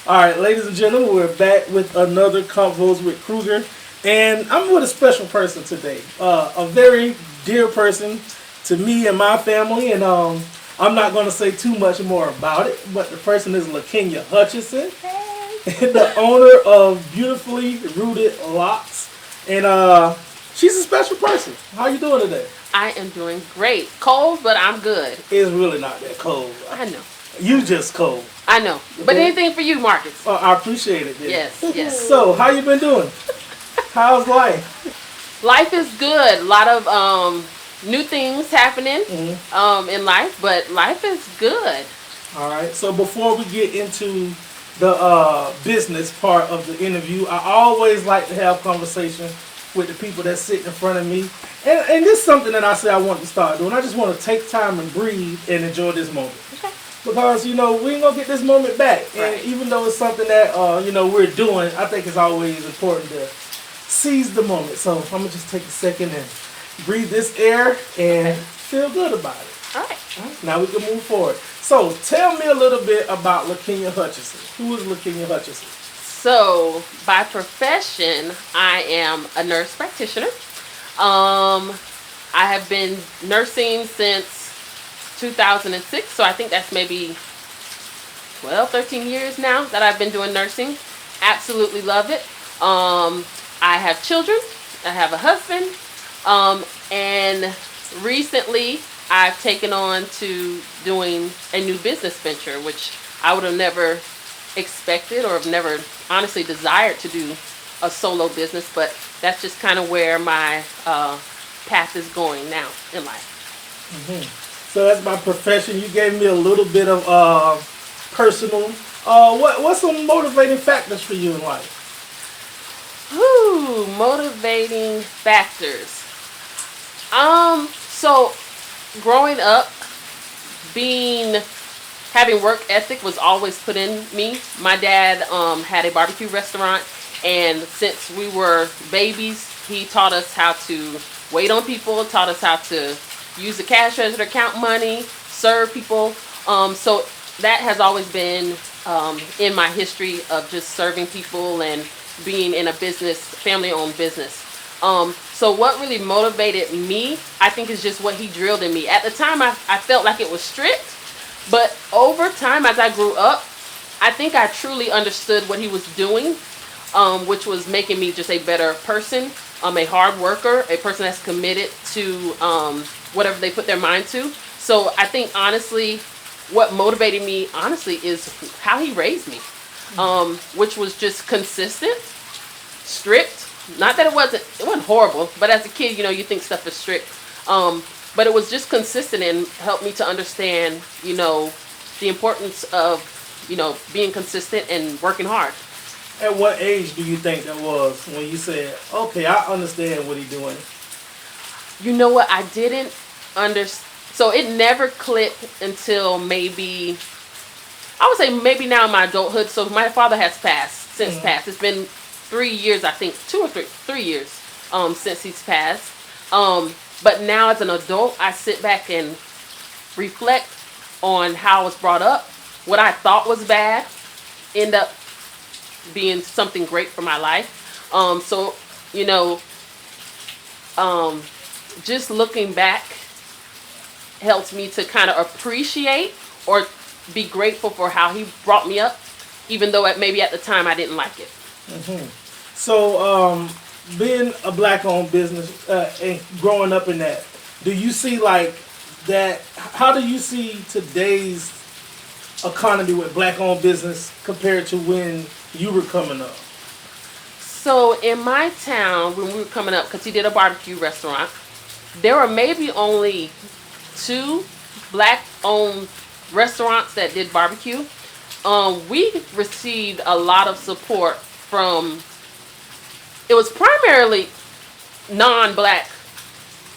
All right, ladies and gentlemen, we're back with another Convos with Cruger. And I'm with a special person today. A very dear person to me and my family. And I'm not going to say too much more about it. But the person is Lakennya Hutchinson. Hey. The owner of Beautifully Rooted Locs. And she's a special person. How you doing today? I am doing great. Cold, but I'm good. It's really not that cold. I know. You just cold. I know. But anything for you, Marcus. I appreciate it. Then. Yes. So, how you been doing? How's life? Life is good. A lot of new things happening in life, but life is good. All right. So before we get into the business part of the interview, I always like to have conversation with the people that sit in front of me. And this is something that I say I want to start doing. I just want to take time and breathe and enjoy this moment. Okay. Because, we ain't going to get this moment back. Right. And even though it's something that, we're doing, I think it's always important to seize the moment. So I'm going to just take a second and breathe this air and feel good about it. All right. Now we can move forward. So tell me a little bit about Lakennya Hutchinson. Who is Lakennya Hutchinson? So by profession, I am a nurse practitioner. I have been nursing since 2006, so I think that's maybe 12, 13 years now that I've been doing nursing. Absolutely love it. I have children. I have a husband. And recently I've taken on to doing a new business venture, which I would have never expected or have never honestly desired to do a solo business, but that's just kind of where my path is going now in life. Mm-hmm. So that's my profession. You gave me a little bit of personal. What's some motivating factors for you in life? Motivating factors. So growing up, having work ethic was always put in me. My dad had a barbecue restaurant, and since we were babies, he taught us how to wait on people, taught us how to use the cash register, count money, serve people. So that has always been in my history of just serving people and being in a business, family-owned business. So what really motivated me, I think, is just what he drilled in me. At the time, I felt like it was strict, but over time, as I grew up, I think I truly understood what he was doing, which was making me just a better person, a hard worker, a person that's committed to whatever they put their mind to. So I think, honestly, what motivated me, honestly, is how he raised me, which was just consistent, strict. Not that it wasn't horrible, but as a kid, you think stuff is strict. But it was just consistent and helped me to understand, the importance of, being consistent and working hard. At what age do you think that was when you said, okay, I understand what he's doing? You know what? I didn't understand. So it never clicked until maybe, I would say maybe now in my adulthood. So my father has passed. It's been 3 years, I think, 3 years since he's passed. But now as an adult, I sit back and reflect on how I was brought up. What I thought was bad end up being something great for my life. Just looking back helps me to kind of appreciate or be grateful for how he brought me up, even though maybe at the time I didn't like it. Mm-hmm. So, being a black-owned business and growing up in that, do you see like that? How do you see today's economy with black-owned business compared to when you were coming up? So in my town, when we were coming up, because he did a barbecue restaurant, there were maybe only 2 black-owned restaurants that did barbecue. We received a lot of support from, it was primarily non-black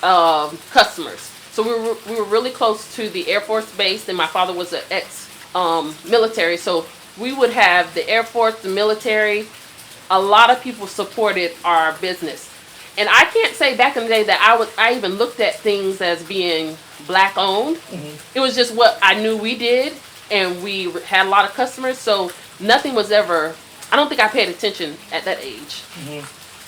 customers. So we were really close to the Air Force base, and my father was an ex-military. So we would have the Air Force, the military. A lot of people supported our business. And I can't say back in the day that I even looked at things as being black owned. Mm-hmm. It was just what I knew we did, and we had a lot of customers. So nothing was ever. I don't think I paid attention at that age.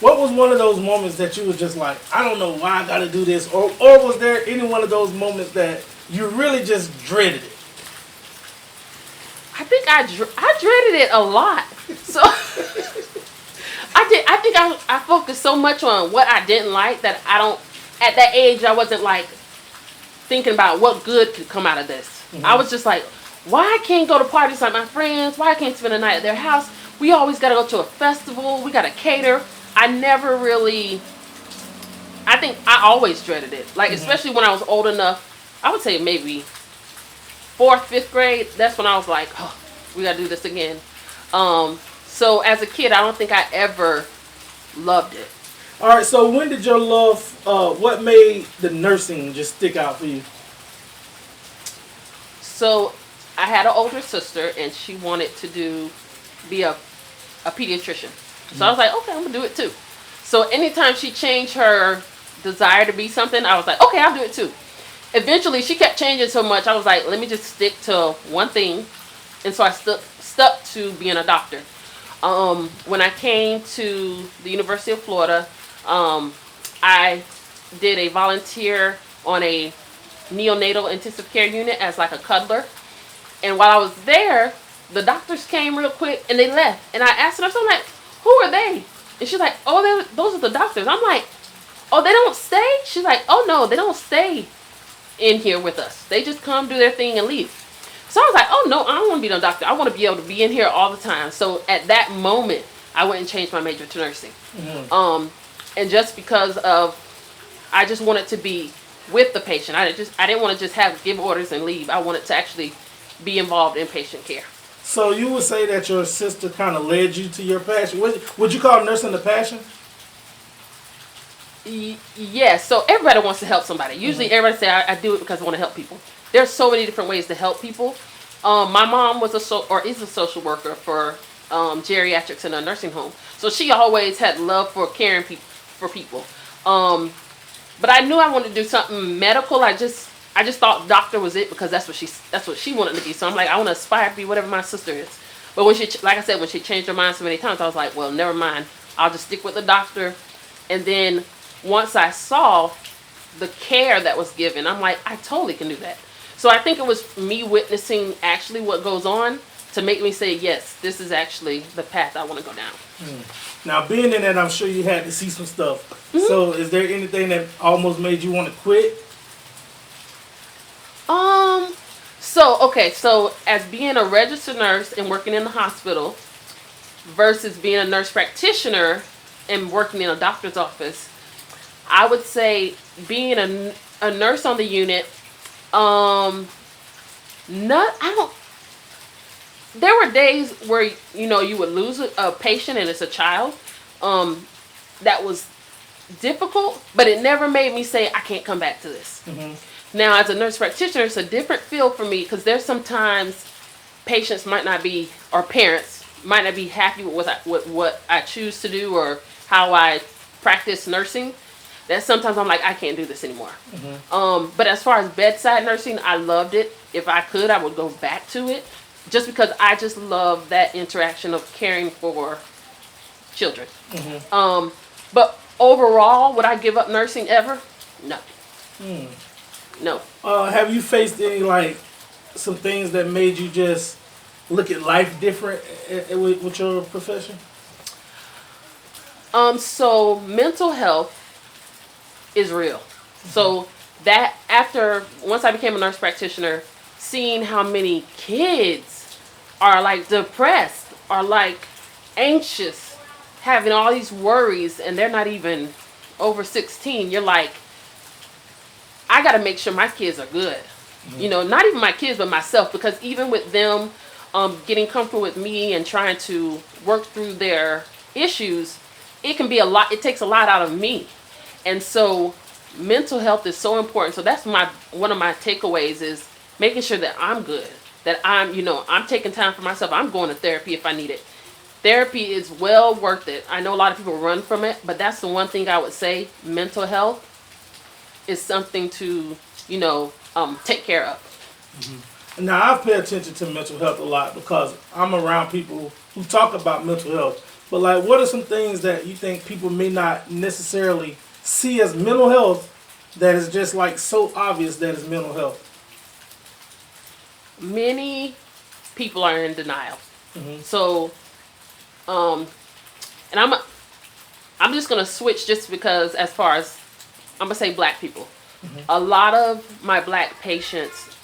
What was one of those moments that you was just like, I don't know why I got to do this, or was there any one of those moments that you really just dreaded it? I think I dreaded it a lot. So I think I focused so much on what I didn't like that I don't. At that age, I wasn't like thinking about what good could come out of this. I was just like, why I can't go to parties like my friends? Why I can't spend a night at their house? We always got to go to a festival. We got to cater. I never really. I think I always dreaded it. Like especially when I was old enough. I would say maybe 4th, 5th grade. That's when I was like, oh, we got to do this again. So as a kid, I don't think I ever loved it. All right, so when did your love, what made the nursing just stick out for you? So I had an older sister, and she wanted to be a pediatrician. So I was like, okay, I'm going to do it too. So anytime she changed her desire to be something, I was like, okay, I'll do it too. Eventually, she kept changing so much, I was like, let me just stick to one thing. And so I stuck to being a doctor. When I came to the University of Florida, I did a volunteer on a neonatal intensive care unit as like a cuddler. And while I was there, the doctors came real quick and they left. And I asked them, I'm like, who are they? And she's like, oh, those are the doctors. I'm like, oh, they don't stay? She's like, oh, no, they don't stay in here with us. They just come do their thing and leave. So I was like, oh, no, I don't want to be no doctor. I want to be able to be in here all the time. So at that moment, I went and changed my major to nursing. And just because of, I just wanted to be with the patient. I didn't want to just give orders and leave. I wanted to actually be involved in patient care. So you would say that your sister kind of led you to your passion. Would you call nursing a passion? Yes. So everybody wants to help somebody. Usually everybody say, I do it because I want to help people. There's so many different ways to help people. My mom was is a social worker for geriatrics in a nursing home. So she always had love for caring for people. But I knew I wanted to do something medical. I just thought doctor was it because that's what she wanted to be. So I'm like, I want to aspire to be whatever my sister is. But when like I said, when she changed her mind so many times, I was like, well, never mind. I'll just stick with the doctor. And then once I saw the care that was given, I'm like, I totally can do that. So I think it was me witnessing actually what goes on to make me say, yes, this is actually the path I want to go down. Now, being in that, I'm sure you had to see some stuff. So is there anything that almost made you want to quit? So as being a registered nurse and working in the hospital versus being a nurse practitioner and working in a doctor's office, I would say being a nurse on the unit, there were days where, you would lose a patient and it's a child, that was difficult, but it never made me say, I can't come back to this. Now, as a nurse practitioner, it's a different feel for me because there's sometimes patients might not be, or parents might not be happy with what I choose to do or how I practice nursing. That sometimes I'm like, I can't do this anymore. But as far as bedside nursing, I loved it. If I could, I would go back to it just because I just love that interaction of caring for children. But overall, would I give up nursing ever? No. No. Have you faced any, some things that made you just look at life different with your profession? So mental health is real. So that once I became a nurse practitioner, seeing how many kids are depressed, are anxious, having all these worries, and they're not even over 16, you're like, I got to make sure my kids are good. Not even my kids, but myself, because even with them getting comfortable with me and trying to work through their issues, it can be a lot. It takes a lot out of me. And so mental health is so important. So that's one of my takeaways is making sure that I'm good, that I'm taking time for myself. I'm going to therapy if I need it. Therapy is well worth it. I know a lot of people run from it, but that's the one thing I would say, mental health is something to, take care of. Now, I pay attention to mental health a lot because I'm around people who talk about mental health. But, like, what are some things that you think people may not necessarily see as mental health that is just, like, so obvious that it's mental health? Many people are in denial. Mm-hmm. So, and I'm just gonna switch just because as far as I'm gonna say black people. Mm-hmm. A lot of my black patients,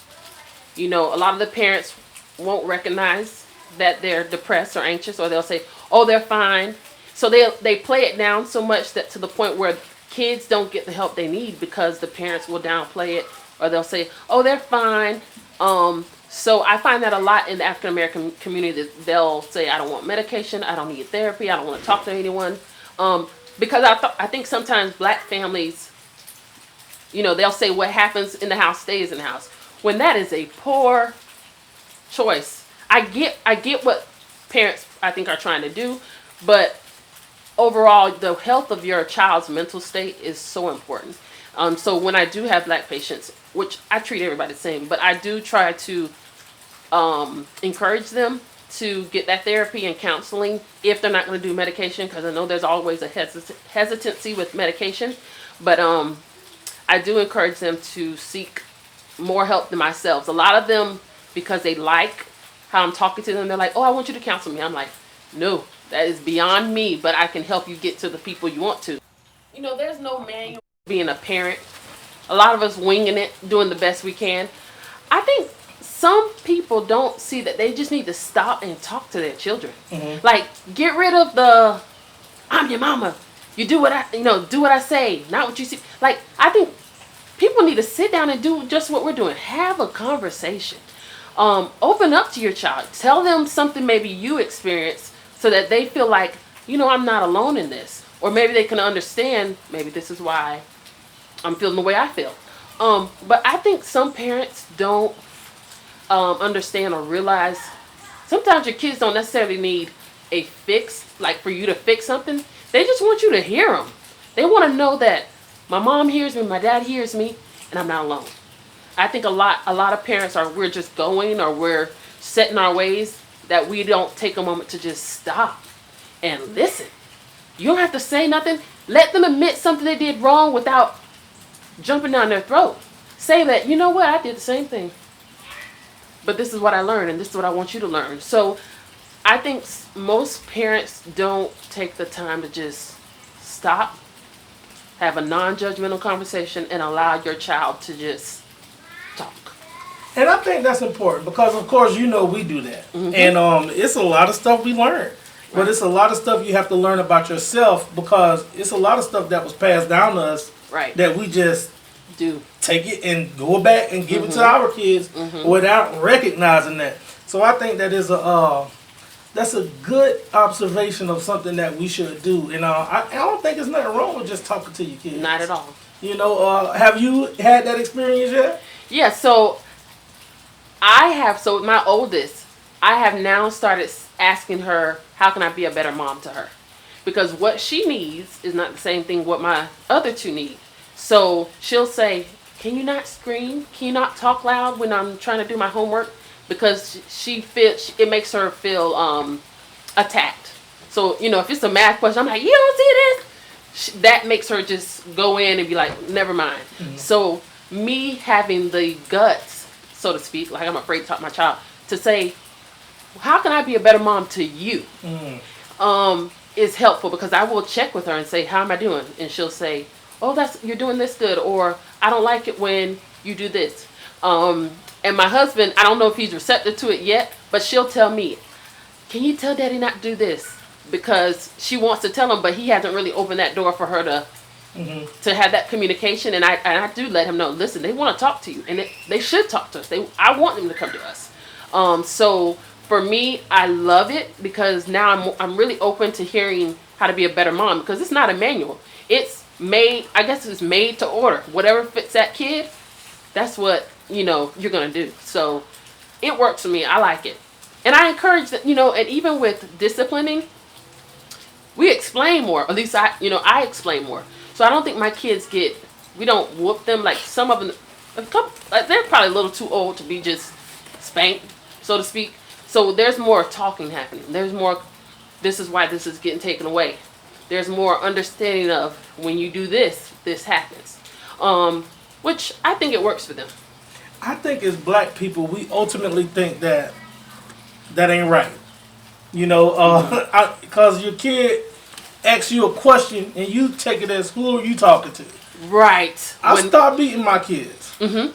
a lot of the parents won't recognize that they're depressed or anxious, or they'll say, "Oh, they're fine." So they play it down so much that to the point where kids don't get the help they need because the parents will downplay it, or they'll say, "Oh, they're fine." So I find that a lot in the African American community. That they'll say, "I don't want medication. I don't need therapy. I don't want to talk to anyone," because I think sometimes black families, they'll say what happens in the house stays in the house, when that is a poor choice. I get what parents I think are trying to do, but overall the health of your child's mental state is so important. So when I do have black patients, which I treat everybody the same, but I do try to encourage them to get that therapy and counseling if they're not going to do medication, because I know there's always a hesitancy with medication. But I do encourage them to seek more help than myself. A lot of them, because they like how I'm talking to them, they're like, "Oh, I want you to counsel me." I'm like, "No, that is beyond me, but I can help you get to the people you want to." There's no manual being a parent. A lot of us winging it, doing the best we can. I think some people don't see that they just need to stop and talk to their children. Mm-hmm. Like, get rid of the "I'm your mama. You do what I say, not what you see." Like, I think people need to sit down and do just what we're doing. Have a conversation. Open up to your child. Tell them something maybe you experienced so that they feel like, I'm not alone in this. Or maybe they can understand, maybe this is why I'm feeling the way I feel. But I think some parents don't understand or realize sometimes your kids don't necessarily need a fix, like for you to fix something. They just want you to hear them. They want to know that my mom hears me, my dad hears me, and I'm not alone. I think a lot of parents we're just going, or we're set in our ways that we don't take a moment to just stop and listen. You don't have to say nothing. Let them admit something they did wrong without jumping down their throat. Say that, "You know what, I did the same thing, but this is what I learned, and this is what I want you to learn." So I think most parents don't take the time to just stop, have a non-judgmental conversation, and allow your child to just talk. And I think that's important because, of course, we do that. Mm-hmm. And it's a lot of stuff we learn. But right. It's a lot of stuff you have to learn about yourself, because it's a lot of stuff that was passed down to us, right, that we just do take it and go back and give it to our kids without recognizing that. So I think that is that's a good observation of something that we should do. And I don't think there's nothing wrong with just talking to your kids. Not at all. Have you had that experience yet? Yeah, so I have. So with my oldest, I have now started asking her, how can I be a better mom to her? Because what she needs is not the same thing what my other two need. So she'll say, "Can you not scream? Can you not talk loud when I'm trying to do my homework?" Because she feels, it makes her feel attacked. So, if it's a math question, I'm like, "You don't see this?" That makes her just go in and be like, "Never mind." Mm-hmm. So me having the guts, so to speak, like I'm afraid to talk to my child, to say, "How can I be a better mom to you?" Is helpful, because I will check with her and say, "How am I doing?" And she'll say, "Oh, you're doing this good," or "I don't like it when you do this." And my husband, I don't know if he's receptive to it yet, but she'll tell me, "Can you tell Daddy not to do this?" Because she wants to tell him, but he hasn't really opened that door for her to have that communication. And I do let him know, listen, they want to talk to you, and they should talk to us. I want them to come to us. So for me, I love it, because now I'm really open to hearing how to be a better mom, because it's not a manual. It's made, I guess it's made to order. Whatever fits that kid, that's what, you're going to do. So it works for me. I like it. And I encourage that, and even with disciplining, we explain more. At least I explain more. So I don't think my kids we don't whoop them like some of them. They're probably a little too old to be just spanked, so to speak. So there's more talking happening. There's more, this is why this is getting taken away. There's more understanding of when you do this, this happens. Which I think it works for them. I think as black people, we ultimately think that ain't right. You know, because your kid asks you a question and you take it as, who are you talking to? Right. I stopped beating my kids. And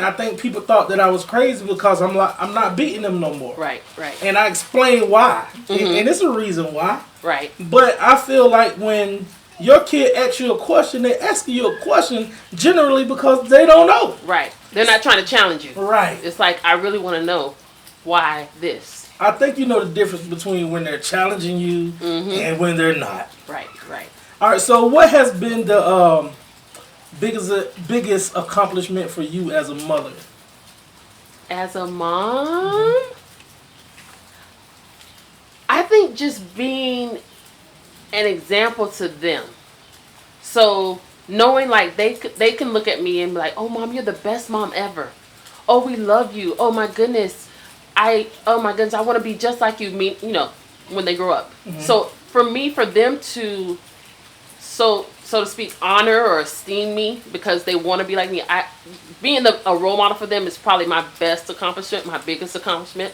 I think people thought that I was crazy because I'm not beating them no more. Right. And I explained why. And it's a reason why. Right. But I feel like when your kid asks you a question, they asking you a question generally because they don't know. Right. They're not trying to challenge you. Right. It's like, I really want to know why this. I think you know the difference between when they're challenging you and when they're not. Right. All right, so what has been the biggest accomplishment for you as a mother? As a mom, I think just being an example to them. So knowing like they can look at me and be like, "Oh, Mom, you're the best mom ever. Oh, we love you. Oh my goodness, I want to be just like you." You know, when they grow up. So for them to, so to speak, honor or esteem me because they want to be like me. Being a role model for them is probably my best accomplishment, my biggest accomplishment.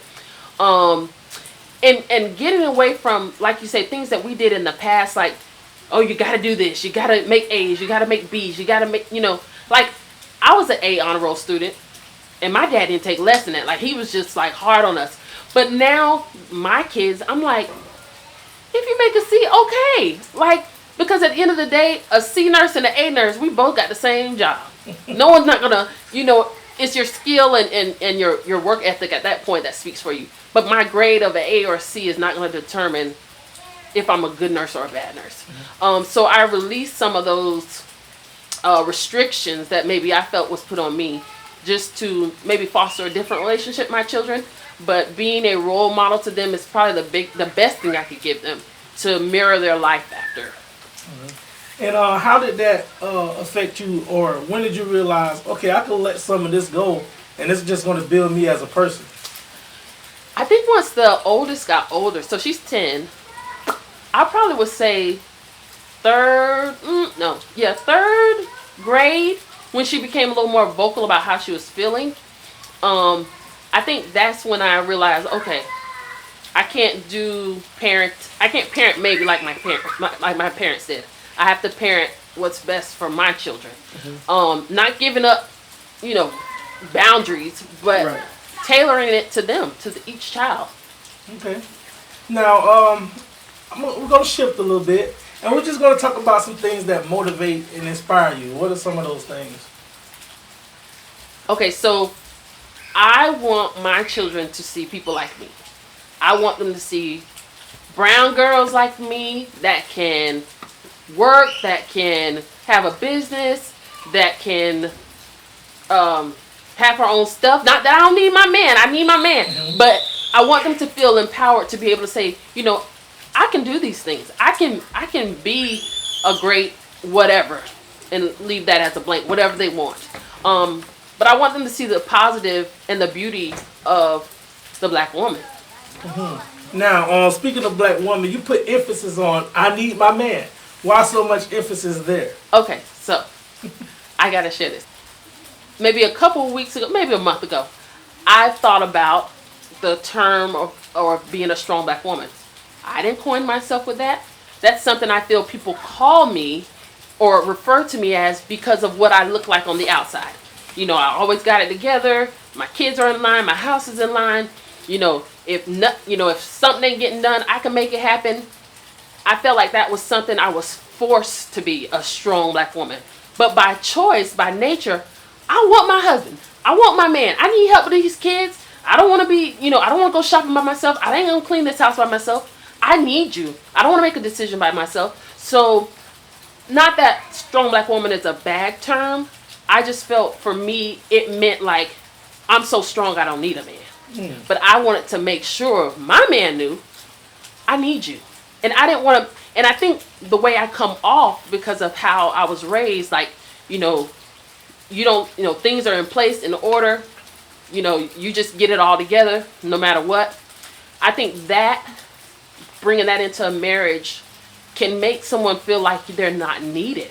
And getting away from, like you say, things that we did in the past, like, oh, you got to do this, you got to make A's, you got to make B's, you got to make, like, I was an A honor roll student, and my dad didn't take less than that. Like, he was just, like, hard on us. But now, my kids, I'm like, if you make a C, okay. Like, because at the end of the day, a C nurse and an A nurse, we both got the same job. No one's not going to, it's your skill and your work ethic at that point that speaks for you. But my grade of an A or a C is not going to determine if I'm a good nurse or a bad nurse. So I released some of those restrictions that maybe I felt was put on me just to maybe foster a different relationship with my children. But being a role model to them is probably the best thing I could give them to mirror their life after. And how did that affect you, or when did you realize, okay, I can let some of this go and it's just going to build me as a person? I think once the oldest got older, so she's 10, I probably would say third grade, when she became a little more vocal about how she was feeling. I think that's when I realized, okay, I can't parent maybe like my parents did. I have to parent what's best for my children. Not giving up, boundaries, but tailoring it to them, to each child. Okay. Now, we're going to shift a little bit, and we're just going to talk about some things that motivate and inspire you. What are some of those things? Okay, so I want my children to see people like me. I want them to see brown girls like me that can work, that can have a business, that can have her own stuff. Not that I don't need my man. I need my man. But I want them to feel empowered to be able to say, I can do these things. I can be a great whatever and leave that as a blank, whatever they want. But I want them to see the positive and the beauty of the black woman. Now, speaking of black woman, you put emphasis on, I need my man. Why so much emphasis there? Okay, so I gotta share this. Maybe a couple of weeks ago, maybe a month ago, I thought about the term or being a strong black woman. I didn't coin myself with that. That's something I feel people call me or refer to me as because of what I look like on the outside. I always got it together. My kids are in line. My house is in line. If something ain't getting done, I can make it happen. I felt like that was something I was forced to be, a strong black woman. But by choice, by nature, I want my husband. I want my man. I need help with these kids. I don't want to be, I don't want to go shopping by myself. I ain't going to clean this house by myself. I need you. I don't want to make a decision by myself. So, not that strong black woman is a bad term. I just felt for me, it meant like, I'm so strong I don't need a man. But I wanted to make sure my man knew, I need you. And I didn't want to, and I think the way I come off because of how I was raised, like, you don't, things are in place, in order. you know, you just get it all together no matter what. I think that bringing that into a marriage can make someone feel like they're not needed.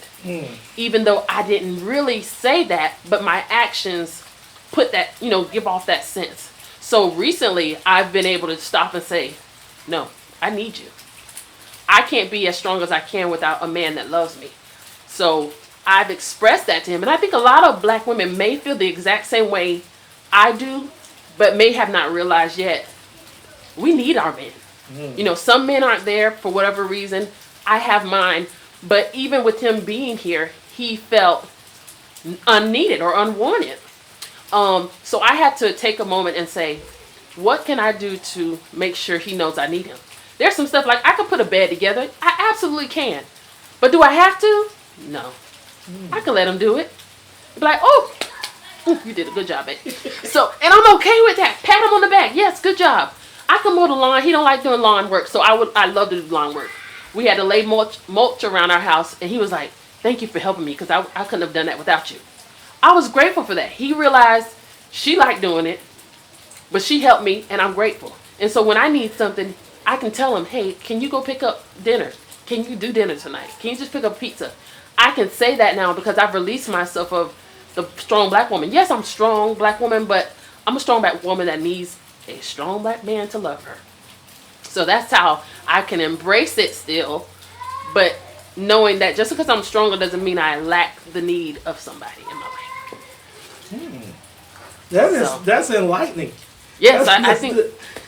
Even though I didn't really say that, but my actions put that, you know, give off that sense. So recently I've been able to stop and say, no, I need you. I can't be as strong as I can without a man that loves me. So I've expressed that to him. And I think a lot of black women may feel the exact same way I do, but may have not realized yet we need our men. You know, some men aren't there for whatever reason. I have mine. But even with him being here, he felt unneeded or unwanted. So I had to take a moment and say, what can I do to make sure he knows I need him? There's some stuff like I could put a bed together. I absolutely can. But do I have to? No. I can let him do it. Be like, oh, you did a good job, babe. So, and I'm okay with that. Pat him on the back. Yes, good job. I can mow the lawn. He don't like doing lawn work, so I love to do lawn work. We had to lay mulch around our house, and he was like, thank you for helping me, because I couldn't have done that without you. I was grateful for that. He realized she liked doing it, but she helped me, and I'm grateful. And so when I need something, I can tell him, hey, can you go pick up dinner? Can you do dinner tonight? Can you just pick up pizza? I can say that now because I've released myself of the strong black woman. Yes, I'm a strong black woman, but I'm a strong black woman that needs a strong black man to love her. So that's how I can embrace it still, but knowing that just because I'm stronger doesn't mean I lack the need of somebody in my life. That's enlightening. Yes, I think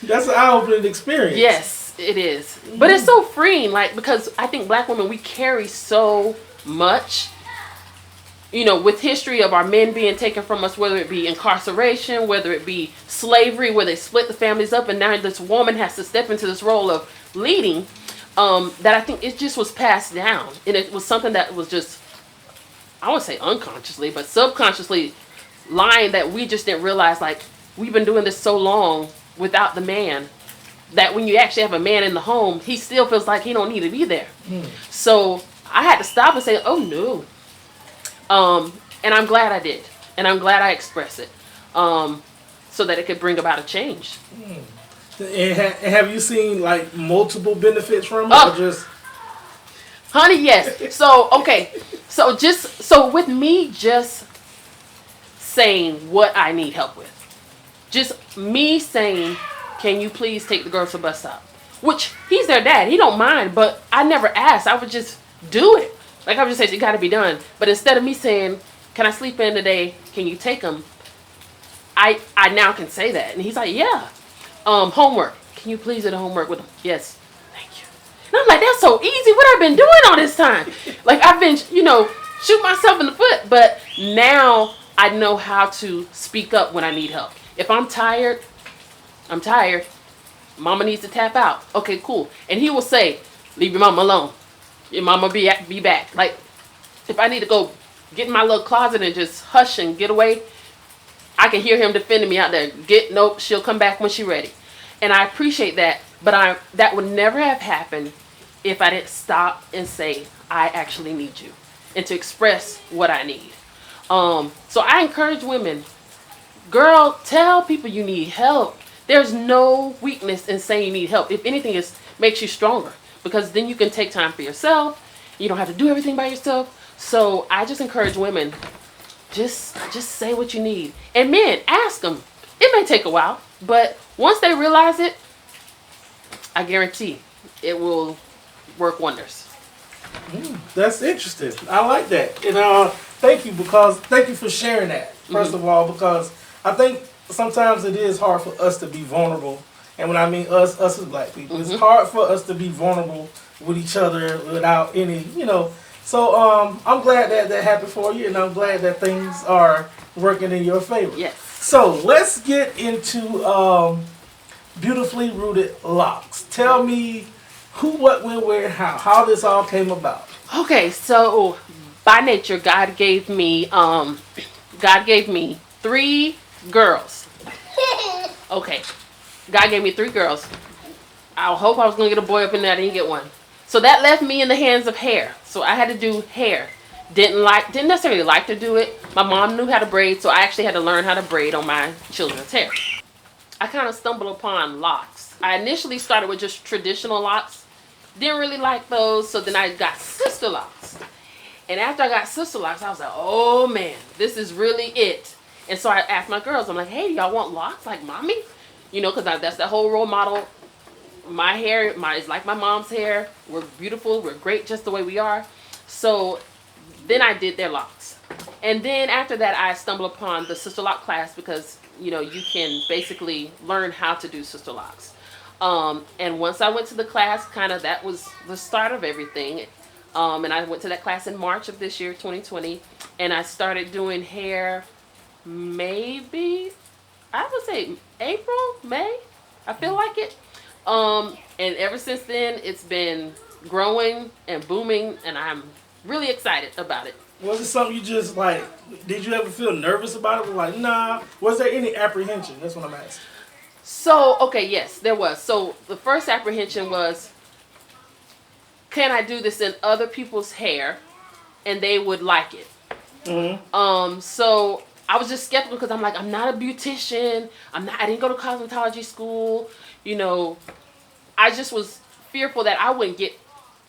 that's an eye-opening experience. Yes, it is. But it's so freeing, like, because I think black women, we carry so much, you know, with history of our men being taken from us, whether it be incarceration, whether it be slavery, where they split the families up, and now this woman has to step into this role of leading, that I think it just was passed down. And it was something that was just, I would say unconsciously, but subconsciously lying that we just didn't realize, like, we've been doing this so long without the man, that when you actually have a man in the home, he still feels like he don't need to be there. So I had to stop and say, oh no. And I'm glad I did. And I'm glad I expressed it. So that it could bring about a change. And have you seen like multiple benefits from it? Or just honey, yes. So, okay. So with me just saying what I need help with. Just me saying, can you please take the girls to the bus stop? Which, he's their dad. He don't mind, but I never asked. I would just do it. Like I would just say, it got to be done. But instead of me saying, can I sleep in today? Can you take them? I now can say that. And he's like, yeah. Homework. Can you please do the homework with them? Yes. Thank you. And I'm like, that's so easy. What I've been doing all this time? Like I've been, you know, shoot myself in the foot. But now I know how to speak up when I need help. If I'm tired, I'm tired. Mama needs to tap out. Okay, cool. And he will say, leave your mama alone. Your mama be back. Like, if I need to go get in my little closet and just hush and get away, I can hear him defending me out there. Nope, she'll come back when she's ready. And I appreciate that. But that would never have happened if I didn't stop and say, I actually need you. And to express what I need. So I encourage women, girl, tell people you need help. There's no weakness in saying you need help. If anything, it makes you stronger. Because then you can take time for yourself. You don't have to do everything by yourself. So I just encourage women, just say what you need. And men, ask them. It may take a while, but once they realize it, I guarantee it will work wonders. That's interesting. I like that. And thank you for sharing that, first of all, because I think sometimes it is hard for us to be vulnerable. And when I mean us as black people, it's hard for us to be vulnerable with each other without any, you know. So I'm glad that happened for you, and I'm glad that things are working in your favor. Yes. So let's get into Beautifully Rooted Locs. Tell me who, what, when, where, how this all came about. Okay, so by nature, God gave me 3 girls. Okay, God gave me 3 girls. I hope I was gonna get a boy up in there. I didn't get one. So that left me in the hands of hair. So I had to do hair. Didn't necessarily like to do it. My mom knew how to braid, so I actually had to learn how to braid on my children's hair. I kind of stumbled upon locks. I initially started with just traditional locks. Didn't really like those, so then I got sister locks. And after I got sister locks, I was like, oh man, this is really it. And so I asked my girls, I'm like, hey, y'all want locks like mommy? You know, because that's the whole role model. My hair is like my mom's hair. We're beautiful. We're great just the way we are. So then I did their locks. And then after that, I stumbled upon the sister lock class because, you know, you can basically learn how to do sister locks. And once I went to the class, kind of that was the start of everything. And I went to that class in March of this year, 2020. And I started doing hair maybe, I would say April, May. I feel like it. And ever since then, it's been growing and booming, and I'm really excited about it. Was it something you just like, did you ever feel nervous about it? Like, nah. Was there any apprehension? That's what I'm asking. So, okay, yes, there was. So the first apprehension was, can I do this in other people's hair and they would like it? Mm-hmm. So I was just skeptical because I'm like, I'm not a beautician. I didn't go to cosmetology school. You know, I just was fearful that I wouldn't get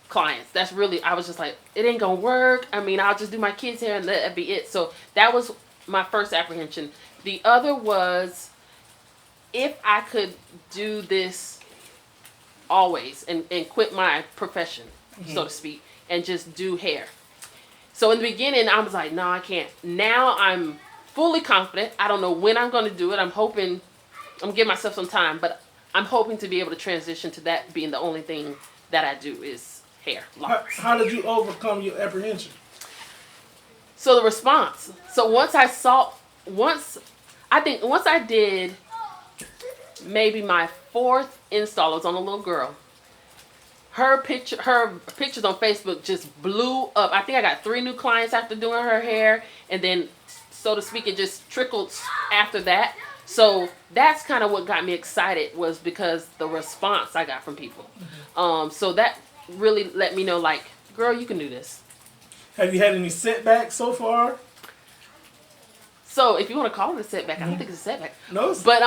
clients. I was just like, it ain't gonna work. I mean, I'll just do my kids' hair and let that be it. So that was my first apprehension. The other was if I could do this always and quit my profession, so to speak, and just do hair. So in the beginning, I was like, no, I can't. Now I'm fully confident. I don't know when I'm going to do it. I'm giving myself some time, but I'm hoping to be able to transition to that being the only thing that I do is hair. How did you overcome your apprehension? So the response. So once I did maybe my fourth install, it was on a little girl. Her pictures on Facebook just blew up. I think I got 3 new clients after doing her hair, and then, so to speak, it just trickled after that. So that's kind of what got me excited, was because the response I got from people. Mm-hmm. So that really let me know, like, girl, you can do this. Have you had any setbacks so far? So if you want to call it a setback, I don't think it's a setback. No. But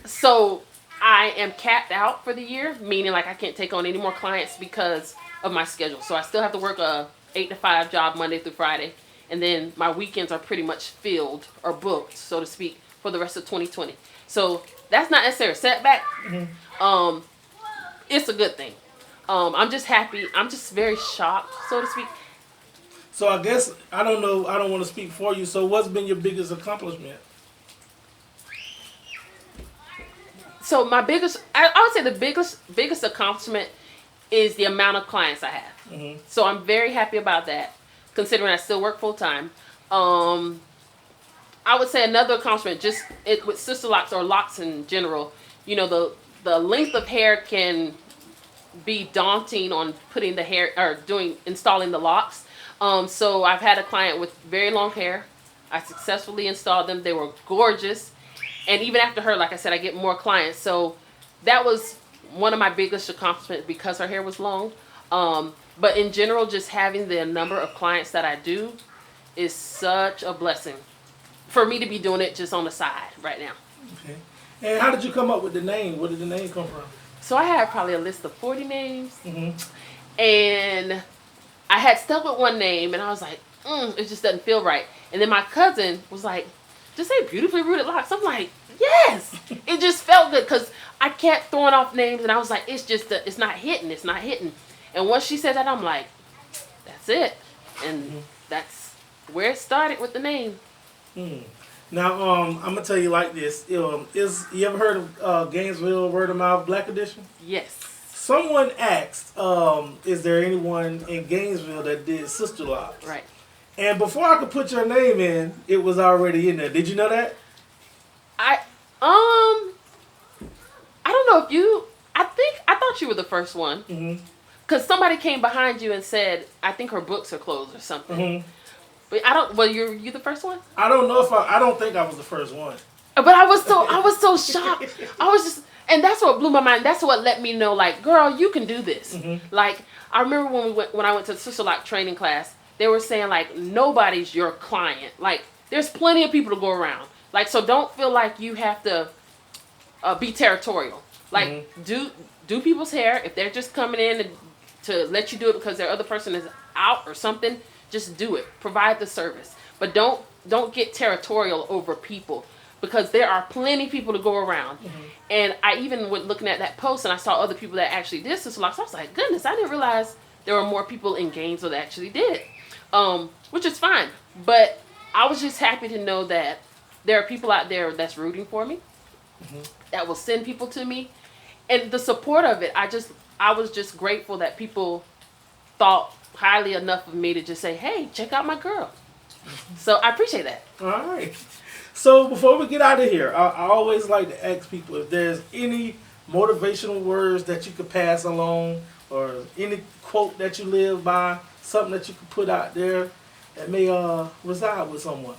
so I am capped out for the year, meaning like I can't take on any more clients because of my schedule. So I still have to work a 8 to 5 job Monday through Friday, and then my weekends are pretty much filled or booked, so to speak, for the rest of 2020. So that's not necessarily a setback. Mm-hmm. It's a good thing. I'm just happy. I'm just very shocked, so to speak. So I guess, I don't know, I don't want to speak for you. So what's been your biggest accomplishment? So I would say the biggest accomplishment is the amount of clients I have. Mm-hmm. So I'm very happy about that, considering I still work full time. I would say another accomplishment, just with sister locks or locks in general, you know, the length of hair can be daunting on putting the hair or installing the locks. So I've had a client with very long hair. I successfully installed them. They were gorgeous. And even after her, like I said, I get more clients. So that was one of my biggest accomplishments because her hair was long. But in general, just having the number of clients that I do is such a blessing for me to be doing it just on the side right now. Okay. And how did you come up with the name? Where did the name come from? So I have probably a list of 40 names. Mm-hmm. And I had stuck with one name, and I was like, it just doesn't feel right. And then my cousin was like, just say Beautifully Rooted Locks. I'm like, yes. It just felt good because I kept throwing off names, and I was like, it's not hitting. It's not hitting. And once she said that, I'm like, that's it. And that's where it started with the name. Now, I'm going to tell you like this. You ever heard of Gainesville Word of Mouth Black Edition? Yes. Someone asked, is there anyone in Gainesville that did sister locks? Right. And before I could put your name in, it was already in there. Did you know that? I don't know if you, I thought you were the first one. Mm-hmm. Because somebody came behind you and said, I think her books are closed or something. Mm-hmm. But were you the first one? I don't know I don't think I was the first one. But I was so shocked. I was just, and that's what blew my mind. That's what let me know, like, girl, you can do this. Mm-hmm. Like, I remember when I went to the Sister Lock training class, they were saying like nobody's your client. Like there's plenty of people to go around. Like so, don't feel like you have to be territorial. Like do people's hair if they're just coming in to let you do it because their other person is out or something. Just do it. Provide the service, but don't get territorial over people because there are plenty of people to go around. And I even went looking at that post and I saw other people that actually did sister locks. I was like, goodness, I didn't realize there were more people in Gainesville that actually did it, which is fine. But I was just happy to know that there are people out there that's rooting for me, that will send people to me, and the support of it. I was just grateful that people thought highly enough of me to just say, hey, check out my girl. So I appreciate that. All right. So before we get out of here, I always like to ask people if there's any motivational words that you could pass along or any quote that you live by, something that you could put out there that may reside with someone.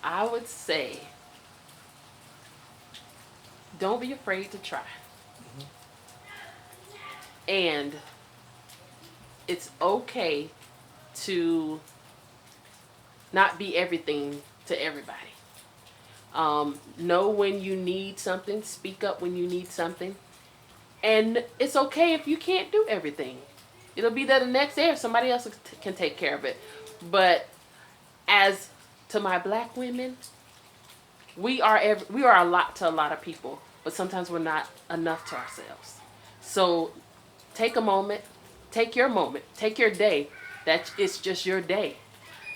I would say, don't be afraid to try. And it's okay to not be everything to everybody. Know when you need something, speak up when you need something. And it's okay if you can't do everything. It'll be there the next day if somebody else can take care of it. But as to my black women, we are a lot to a lot of people, but sometimes we're not enough to ourselves. So take a moment, take your day. That it's just your day.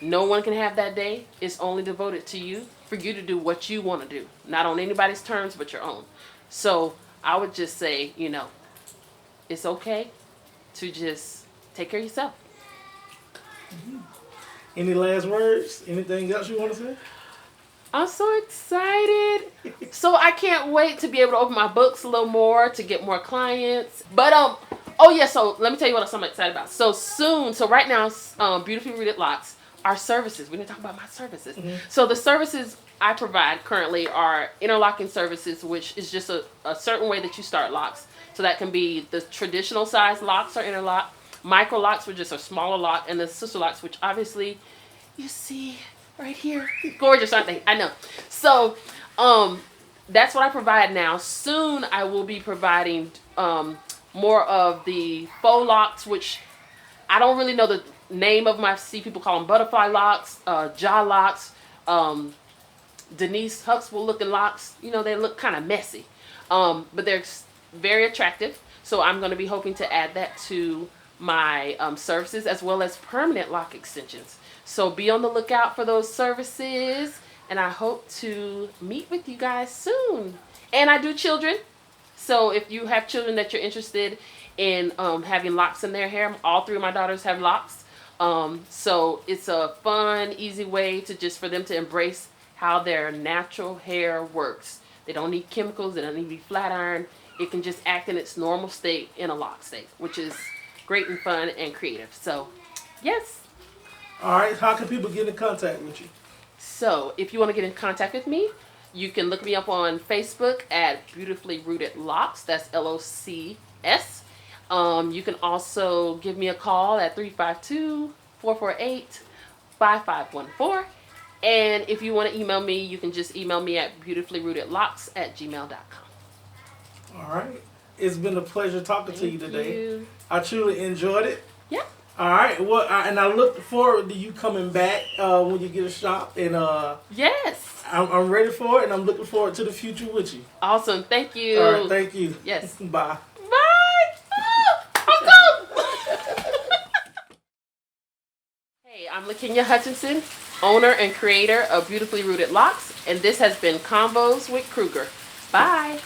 No one can have that day. It's only devoted to you for you to do what you want to do, not on anybody's terms but your own. So I would just say, it's okay to just take care of yourself. Any last words? Anything else you want to say? I'm so excited. So I can't wait to be able to open my books a little more, to get more clients. But oh yeah, so let me tell you what else I'm excited about. So soon, so right now, Beautifully Rooted Locs, our services. We didn't talk about my services. So the services I provide currently are interlocking services, which is just a certain way that you start locks. So that can be the traditional size locks or interlock, micro locks, which is a smaller lock, and the sister locks, which obviously you see right here. Gorgeous, aren't they? I know. So that's what I provide now. Soon I will be providing more of the faux locks, which I don't really know the name of them. I see people call them butterfly locks, jaw locks, Denise Huxtable looking locks. They look kind of messy, but they're very attractive. So I'm going to be hoping to add that to my services, as well as permanent lock extensions. So be on the lookout for those services, and I hope to meet with you guys soon. And I do children. So if you have children that you're interested in having locks in their hair, all three of my daughters have locks. So it's a fun, easy way for them to embrace how their natural hair works. They don't need chemicals. They don't need to be flat ironed. It can just act in its normal state in a lock state, which is great and fun and creative. So, yes. All right. How can people get in contact with you? So, if you want to get in contact with me, you can look me up on Facebook at Beautifully Rooted Locs. That's LOCS. You can also give me a call at 352-448-5514. And if you want to email me, you can just email me at beautifullyrootedlocs@gmail.com. All right. It's been a pleasure talking to you today. I truly enjoyed it. Yeah. All right. Well, and I look forward to you coming back when you get a shop. And yes. I'm ready for it, and I'm looking forward to the future with you. Awesome. Thank you. All right. Thank you. Yes. Bye. Bye. I'm gone. Hey, I'm Lakennya Hutchinson, owner and creator of Beautifully Rooted Locs, and this has been Convos with Cruger. Bye.